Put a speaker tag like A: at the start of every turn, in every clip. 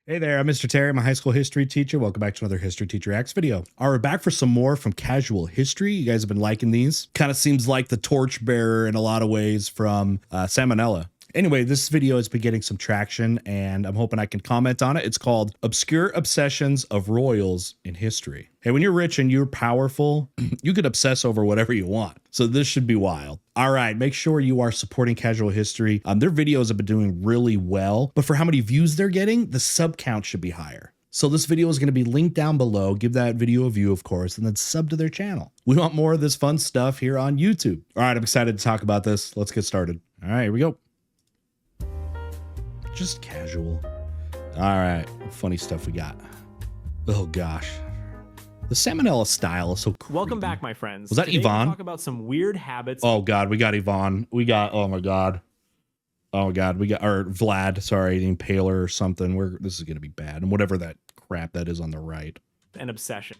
A: Hey there, I'm Mr. Terry. I'm a high school history teacher. Welcome back to another History Teacher Acts video. All right, we're back for some more from Casual History. You guys have been liking these. Kind of seems like the torchbearer in a lot of ways from Salmonella. Anyway, this video has been getting some traction and I'm hoping I can comment on it. It's called Obscure Obsessions of Royals in History. Hey, when you're rich and you're powerful, you could obsess over whatever you want. So this should be wild. All right, make sure you are supporting Casual History. Their videos have been doing really well, but for how many views they're getting, the sub count should be higher. So this video is going to be linked down below. Give that video a view, of course, and then sub to their channel. We want more of this fun stuff here on YouTube. All right, I'm excited to talk about this. Let's get started. All right, here we go. Just casual. All right, funny stuff we got. Oh gosh. The Salmonella style is so creepy.
B: Welcome back, my friends.
A: Was that
B: Today
A: Yvonne?
B: We'll talk about some weird habits.
A: Oh God, we got Yvonne. We got, oh my God. Oh God, we got, or Vlad, sorry, the Impaler or something. This is gonna be bad. And whatever that crap that is on the right.
B: And obsession.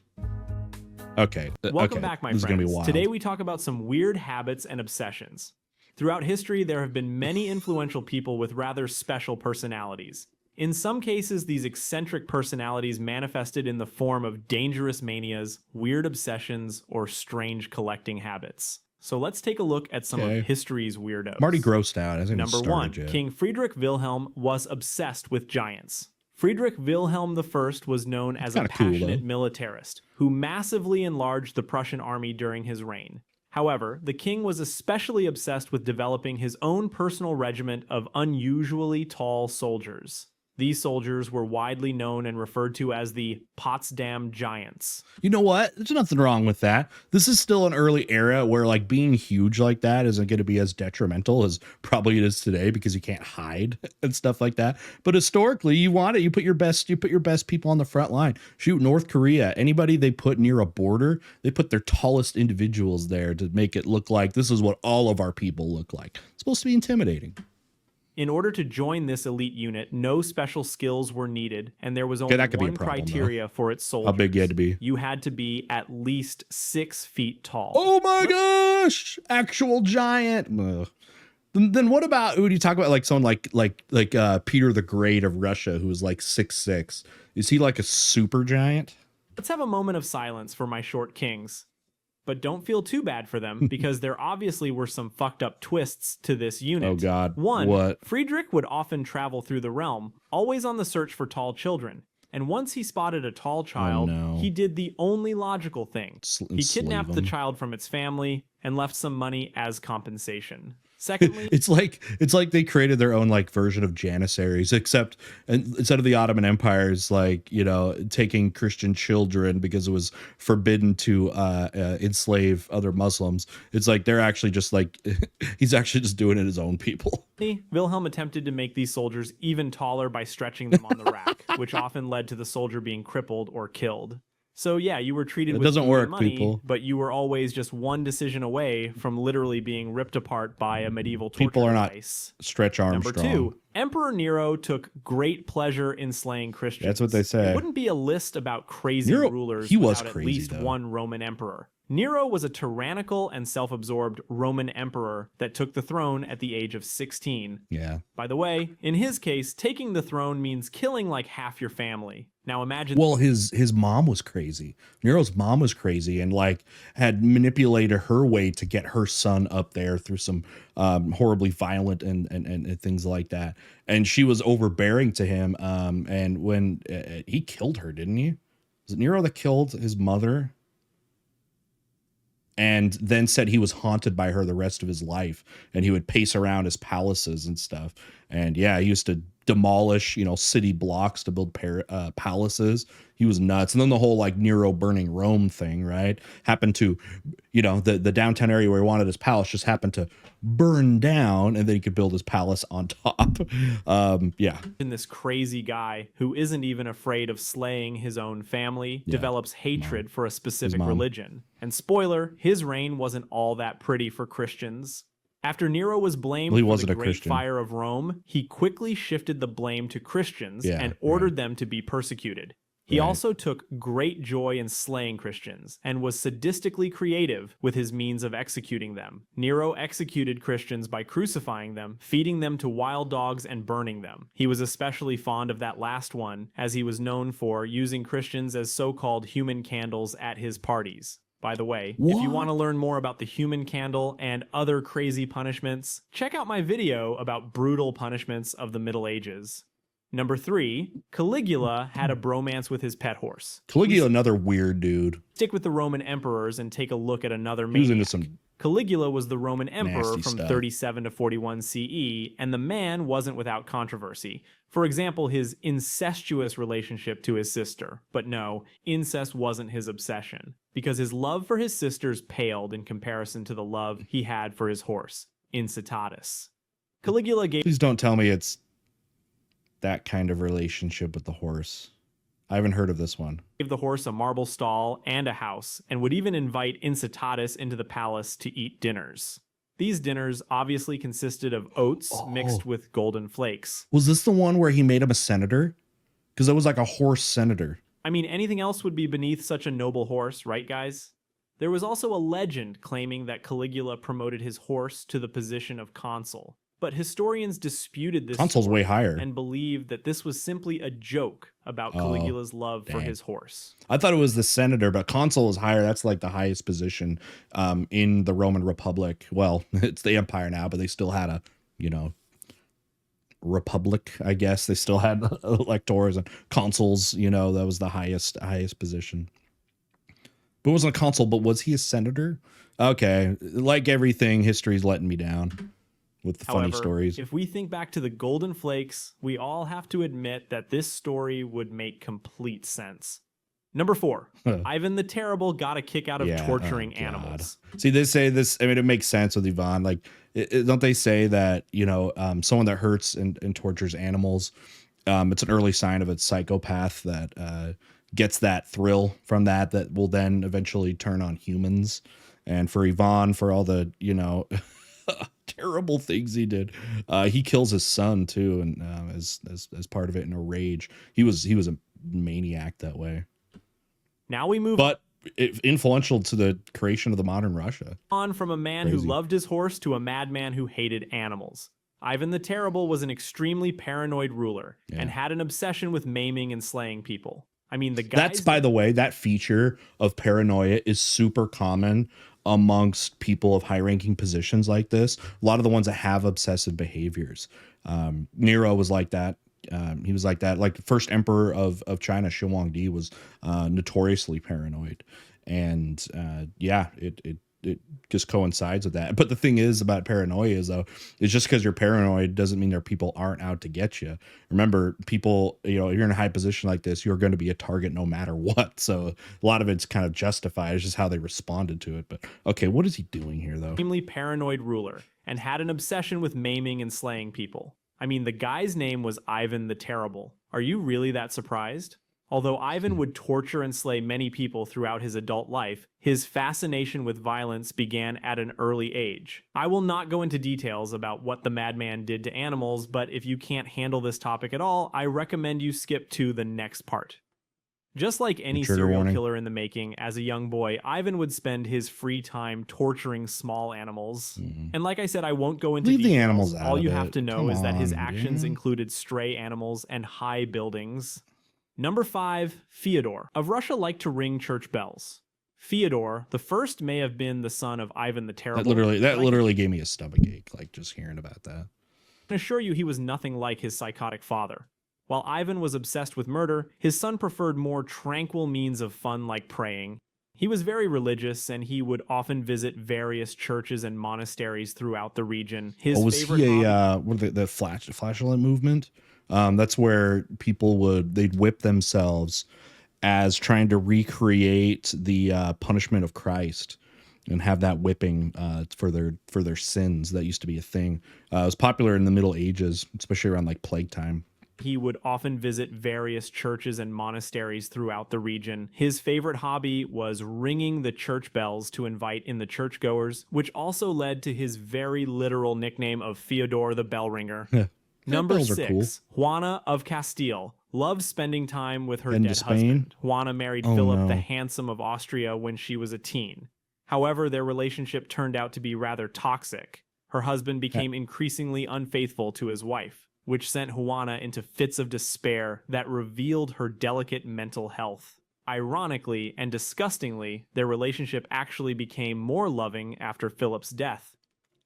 A: Okay.
B: Welcome back, my
A: friends.
B: friends.
A: Gonna be wild.
B: Today we talk about some weird habits and obsessions. Throughout history, there have been many influential people with rather special personalities. In some cases, these eccentric personalities manifested in the form of dangerous manias, weird obsessions, or strange collecting habits. So let's take a look at some of history's weirdos.
A: I'm already grossed out.
B: Number 1, King Friedrich Wilhelm was obsessed with giants. Friedrich Wilhelm I was known as a passionate militarist who massively enlarged the Prussian army during his reign. However, the king was especially obsessed with developing his own personal regiment of unusually tall soldiers. These soldiers were widely known and referred to as the Potsdam Giants.
A: You know what? There's nothing wrong with that. This is still an early era where like being huge like that isn't going to be as detrimental as probably it is today because you can't hide and stuff like that. But historically, you want it. You put your best people on the front line. Shoot, North Korea, anybody they put near a border, they put their tallest individuals there to make it look like this is what all of our people look like. It's supposed to be intimidating.
B: In order to join this elite unit, no special skills were needed, and there was only one criteria for its soldiers.
A: How big you had to be?
B: You had to be at least 6 feet tall.
A: Oh my gosh! Actual giant. Ugh. Then what about, who do you talk about, like someone like Peter the Great of Russia, who was like 6'6"? Is he like a super giant?
B: Let's have a moment of silence for my short kings. But don't feel too bad for them, because there obviously were some fucked up twists to this unit.
A: Oh God,
B: One,
A: what?
B: Friedrich would often travel through the realm, always on the search for tall children. And once he spotted a tall child, he did the only logical thing. He kidnapped the child from its family and left some money as compensation. Secondly,
A: it's like they created their own like version of Janissaries, except instead of the Ottoman Empire's like, you know, taking Christian children because it was forbidden to enslave other Muslims. It's like they're actually just like he's actually just doing it his own people.
B: Wilhelm attempted to make these soldiers even taller by stretching them on the rack, which often led to the soldier being crippled or killed. So yeah, you were treated with money, but you were always just one decision away from literally being ripped apart by a medieval torture
A: People are not
B: device.
A: Stretch Armstrong.
B: Number 2, Emperor Nero took great pleasure in slaying Christians.
A: That's what they say.
B: It wouldn't be a list about crazy rulers without at least one Roman emperor. Nero was a tyrannical and self-absorbed Roman emperor that took the throne at the age of 16.
A: Yeah.
B: By the way, in his case, taking the throne means killing like half your family. Now imagine...
A: Well, his mom was crazy. Nero's mom was crazy and like had manipulated her way to get her son up there through some horribly violent and things like that. And she was overbearing to him. And when he killed her, didn't he? Was it Nero that killed his mother? And then said he was haunted by her the rest of his life, and he would pace around his palaces and stuff. And yeah, he used to demolish, you know, city blocks to build palaces. He was nuts. And then the whole like Nero burning Rome thing, right? Happened to, you know, the downtown area where he wanted his palace just happened to burn down, and then he could build his palace on top. Yeah.
B: And this crazy guy who isn't even afraid of slaying his own family develops hatred for a specific religion. And spoiler, his reign wasn't all that pretty for Christians. After Nero was blamed for the Great Fire of Rome, he quickly shifted the blame to Christians and ordered them to be persecuted. He also took great joy in slaying Christians and was sadistically creative with his means of executing them. Nero executed Christians by crucifying them, feeding them to wild dogs, and burning them. He was especially fond of that last one, as he was known for using Christians as so-called human candles at his parties. By the way, if you want to learn more about the human candle and other crazy punishments, check out my video about brutal punishments of the Middle Ages. Number 3, Caligula had a bromance with his pet horse.
A: Caligula, another weird dude.
B: Stick with the Roman emperors and take a look at another maniac.
A: He was into some
B: Caligula was the Roman emperor from
A: stuff.
B: 37 to 41 CE, and the man wasn't without controversy. For example, his incestuous relationship to his sister. But no, incest wasn't his obsession, because his love for his sisters paled in comparison to the love he had for his horse, Incitatus. Caligula gave...
A: Please don't tell me it's that kind of relationship with the horse. I haven't heard of this one.
B: Gave the horse a marble stall and a house, and would even invite Incitatus into the palace to eat dinners. These dinners obviously consisted of oats mixed with golden flakes.
A: Was this the one where he made him a senator? Because it was like a horse senator.
B: I mean, anything else would be beneath such a noble horse, right, guys? There was also a legend claiming that Caligula promoted his horse to the position of consul. But historians disputed this
A: Consul's way higher
B: and believed that this was simply a joke about Caligula's love for his horse.
A: I thought it was the senator, but consul is higher. That's like the highest position in the Roman Republic. Well, it's the empire now, but they still had a, republic, I guess. They still had electors and consuls, that was the highest position. But it wasn't a consul, but was he a senator? Okay, like everything, history's letting me down with the funny stories.
B: If we think back to the Golden Flakes, we all have to admit that this story would make complete sense. Number 4, Ivan the Terrible got a kick out of torturing animals.
A: See, they say this, I mean, it makes sense with Ivan. Like, don't they say that, someone that hurts and tortures animals, it's an early sign of a psychopath that gets that thrill from that will then eventually turn on humans. And for Ivan, for all the, terrible things he did, he kills his son too, and as part of it in a rage. He was a maniac that way.
B: Now we move,
A: but influential to the creation of the modern Russia.
B: On from a man who loved his horse to a madman who hated animals. Ivan the Terrible was an extremely paranoid ruler and had an obsession with maiming and slaying people. I mean, that's,
A: by the way, that feature of paranoia is super common amongst people of high-ranking positions like this. A lot of the ones that have obsessive behaviors. Nero was like that. He was like that. Like the first emperor of China, Shi Huangdi, was notoriously paranoid. And it just coincides with that. But the thing is about paranoia is, though, is just because you're paranoid doesn't mean there people aren't out to get you. Remember, people, you're in a high position like this, you're going to be a target no matter what. So a lot of it's kind of justified. It's just how they responded to it. But okay, what is he doing here, though?
B: Extremely paranoid ruler and had an obsession with maiming and slaying people. I mean, the guy's name was Ivan the Terrible. Are you really that surprised? Although Ivan would torture and slay many people throughout his adult life, his fascination with violence began at an early age. I will not go into details about what the madman did to animals, but if you can't handle this topic at all, I recommend you skip to the next part. Just like any serial killer in the making, as a young boy, Ivan would spend his free time torturing small animals. And like I said, I won't go into details.
A: The animals out
B: all you
A: of
B: have
A: it.
B: to know is that his actions included stray animals and high buildings. Number 5, Fyodor. Of Russia liked to ring church bells. Fyodor, the first, may have been the son of Ivan the Terrible.
A: That literally gave me a stomach ache, like just hearing about that.
B: I can assure you he was nothing like his psychotic father. While Ivan was obsessed with murder, his son preferred more tranquil means of fun like praying. He was very religious, and he would often visit various churches and monasteries throughout the region.
A: Was he the flashlight movement? That's where they'd whip themselves as trying to recreate the punishment of Christ and have that whipping for their sins. That used to be a thing. It was popular in the Middle Ages, especially around like plague time.
B: He would often visit various churches and monasteries throughout the region. His favorite hobby was ringing the church bells to invite in the churchgoers, which also led to his very literal nickname of Fyodor the Bell Ringer. Number 6, Juana of Castile. loved spending time with her dead husband. Juana married Philip the Handsome of Austria when she was a teen. However, their relationship turned out to be rather toxic. Her husband became increasingly unfaithful to his wife, which sent Juana into fits of despair that revealed her delicate mental health. Ironically and disgustingly, their relationship actually became more loving after Philip's death.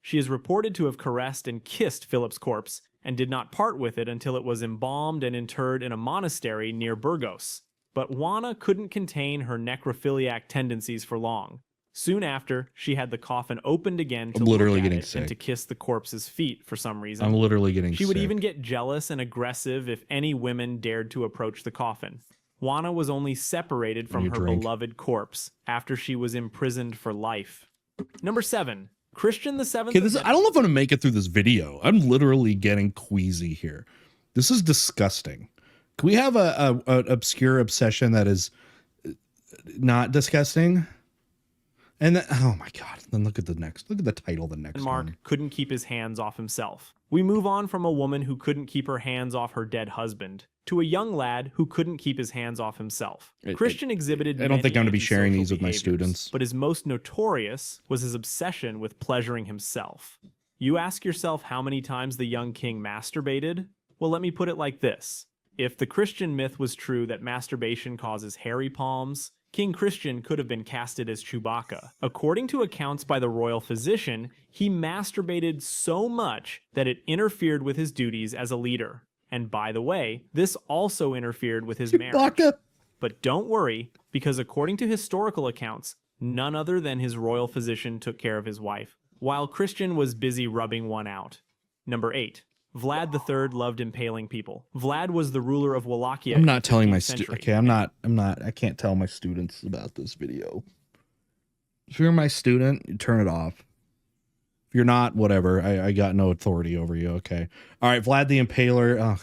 B: She is reported to have caressed and kissed Philip's corpse and did not part with it until it was embalmed and interred in a monastery near Burgos. But Juana couldn't contain her necrophiliac tendencies for long. Soon after, she had the coffin opened again to look at it and to kiss the corpse's feet for some reason.
A: I'm literally getting sick.
B: She would even get jealous and aggressive if any women dared to approach the coffin. Juana was only separated from her beloved corpse after she was imprisoned for life. Number 7. Christian the Seventh.
A: Okay, I don't know if I'm going to make it through this video. I'm literally getting queasy here. This is disgusting. Can we have an obscure obsession that is not disgusting? And then, oh my God, then look at the title of the next
B: Mark
A: one.
B: Couldn't keep his hands off himself. We move on from a woman who couldn't keep her hands off her dead husband to a young lad who couldn't keep his hands off himself. Christian exhibited
A: I don't think I'm going to be sharing these with my students.
B: But his most notorious was his obsession with pleasuring himself. You ask yourself how many times the young king masturbated? Well, let me put it like this. If the Christian myth was true that masturbation causes hairy palms, King Christian could have been casted as Chewbacca. According to accounts by the royal physician, he masturbated so much that it interfered with his duties as a leader. And by the way, this also interfered with his marriage. But don't worry, because according to historical accounts, none other than his royal physician took care of his wife, while Christian was busy rubbing one out. Number 8. Vlad III loved impaling people. Vlad was the ruler of Wallachia.
A: I'm not telling my students. Okay, I can't tell my students about this video. If you're my student, you turn it off. If you're not, whatever. I got no authority over you. Okay. All right, Vlad the Impaler. Oh God.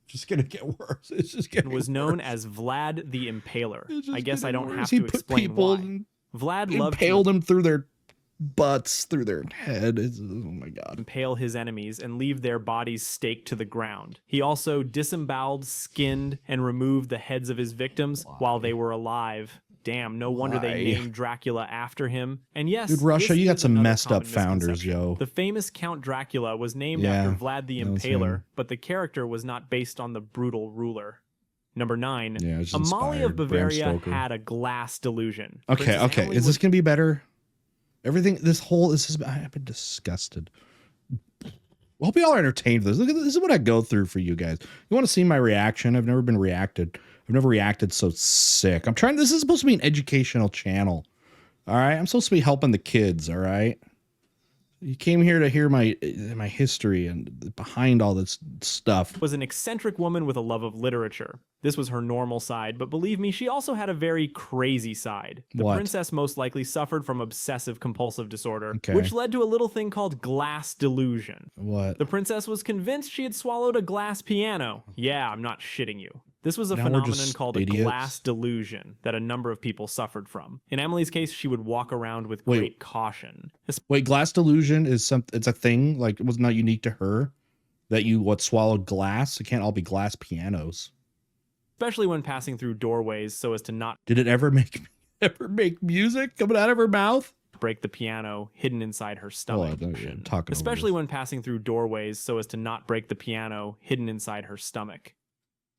A: Just gonna get worse. It's just getting
B: was known as Vlad the Impaler. I guess I don't have to explain why. Vlad loved
A: impaled them through their butts, through their head. Oh my God.
B: Impale his enemies and leave their bodies staked to the ground. He also disemboweled, skinned, and removed the heads of his victims while they were alive. Damn, no wonder they named Dracula after him. And yes,
A: dude, Russia, you got some messed up founders, yo.
B: The famous Count Dracula was named after Vlad the Impaler, but the character was not based on the brutal ruler. Number 9, Amalia of Bavaria had a glass delusion.
A: Okay, is this gonna be better? Everything, I've been disgusted. I hope y'all are entertained with this. Look at this. This is what I go through for you guys. You want to see my reaction? I've never reacted so sick. This is supposed to be an educational channel. All right. I'm supposed to be helping the kids. All right. You came here to hear my history and behind all this stuff.
B: Was an eccentric woman with a love of literature. This was her normal side, but believe me, she also had a very crazy side. The princess most likely suffered from obsessive compulsive disorder, which led to a little thing called glass delusion.
A: What?
B: The princess was convinced she had swallowed a glass piano. Yeah, I'm not shitting you. This was a phenomenon called a glass delusion that a number of people suffered from. In Emily's case, she would walk around with great caution.
A: Wait, glass delusion is it's a thing? Like, it was not unique to her? That you swallowed glass? It can't all be glass pianos.
B: Especially when passing through doorways so as to not...
A: Did it ever make music coming out of her mouth?
B: Break the piano hidden inside her stomach. Especially when passing through doorways so as to not break the piano hidden inside her stomach.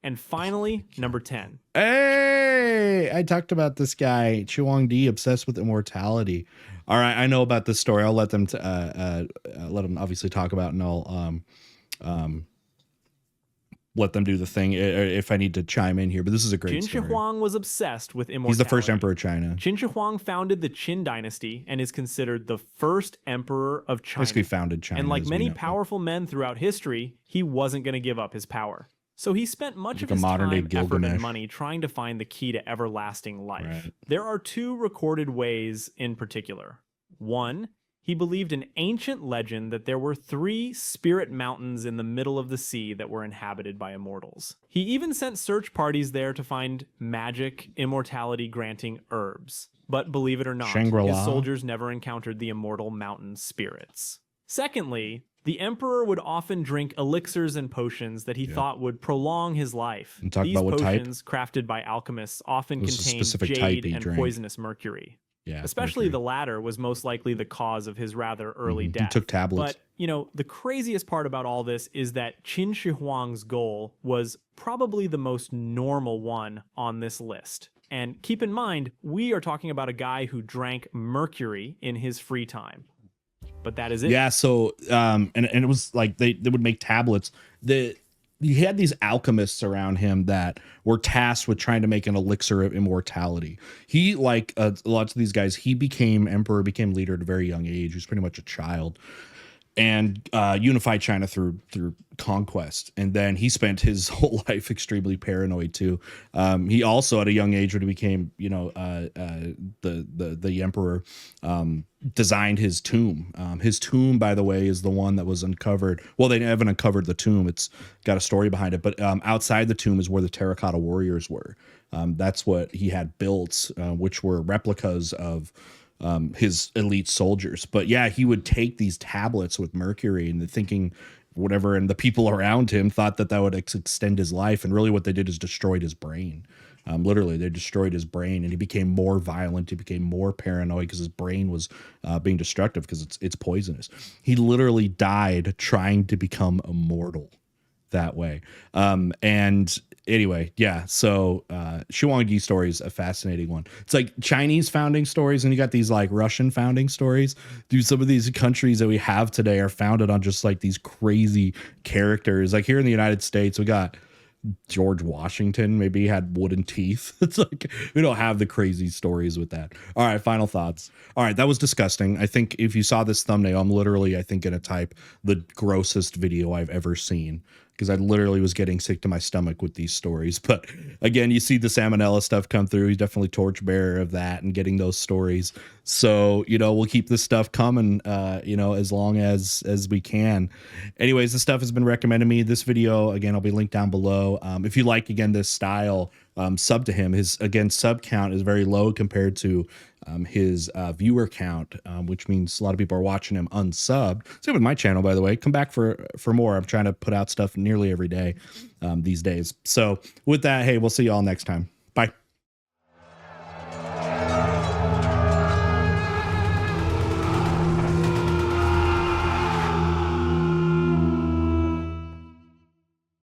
B: And finally, number 10.
A: Hey, I talked about this guy, Chuang Di, obsessed with immortality. All right, I know about this story. I'll let them obviously talk about, and I'll let them do the thing if I need to chime in here. But this is a great story.
B: Qin Shi Huang was obsessed with immortality.
A: He's the first emperor of China.
B: Qin Shi Huang founded the Qin dynasty and is considered the first emperor of China.
A: Basically founded China.
B: And like many powerful men throughout history, he wasn't going to give up his power. So he spent much of his time, effort, and money trying to find the key to everlasting life. Right. There are 2 recorded ways in particular. 1, he believed an ancient legend that there were 3 spirit mountains in the middle of the sea that were inhabited by immortals. He even sent search parties there to find magic, immortality-granting herbs. But believe it or not, his soldiers never encountered the immortal mountain spirits. Secondly, The emperor would often drink elixirs and potions that he thought would prolong his life.
A: And talk
B: These
A: about what
B: potions,
A: type?
B: crafted by alchemists, often contained
A: specific type
B: jade
A: he
B: and
A: drank.
B: poisonous mercury.
A: Yeah,
B: Especially
A: mercury.
B: the latter was most likely the cause of his rather early death.
A: He took tablets.
B: But, you know, the craziest part about all this is that Qin Shi Huang's goal was probably the most normal one on this list. And keep in mind, we are talking about a guy who drank mercury in his free time. But that is it.
A: Yeah, so and it was like they would make tablets. He had these alchemists around him that were tasked with trying to make an elixir of immortality. He, like lots of these guys, he became emperor, became leader at a very young age. He was pretty much a child, and unified China through conquest. And then he spent his whole life extremely paranoid too. He also, at a young age, when he became, you know, the emperor, designed his tomb. His tomb, by the way, is the one that was uncovered. Well, they haven't uncovered the tomb. It's got a story behind it. But outside the tomb is where the terracotta warriors were. That's what he had built, which were replicas of his elite soldiers. But yeah, he would take these tablets with mercury and thinking whatever, and the people around him thought that would extend his life, and really what they did is destroyed his brain. Literally, they destroyed his brain, and he became more violent. He became more paranoid because his brain was being destructive because it's poisonous. He literally died trying to become immortal that way. And anyway, yeah. So Shi Huangdi story is a fascinating one. It's like Chinese founding stories, and you got these like Russian founding stories. Dude, some of these countries that we have today are founded on just like these crazy characters. Like here in the United States, we got George Washington. Maybe he had wooden teeth. It's like we don't have the crazy stories with that. All right, final thoughts. All right, that was disgusting. I think if you saw this thumbnail, I'm literally, I think, gonna type the grossest video I've ever seen, because I literally was getting sick to my stomach with these stories. But again, you see the Salmonella stuff come through. He's definitely torchbearer of that and getting those stories. So, you know, we'll keep this stuff coming, you know, as long as we can. Anyways, this stuff has been recommended to me. This video, again, I'll be linked down below. If you like, again, this style, sub to him. His, again, sub count is very low compared to his viewer count, which means a lot of people are watching him unsubbed. Same with my channel, by the way. Come back for more. I'm trying to put out stuff nearly every day these days. So with that, hey, we'll see you all next time. Bye.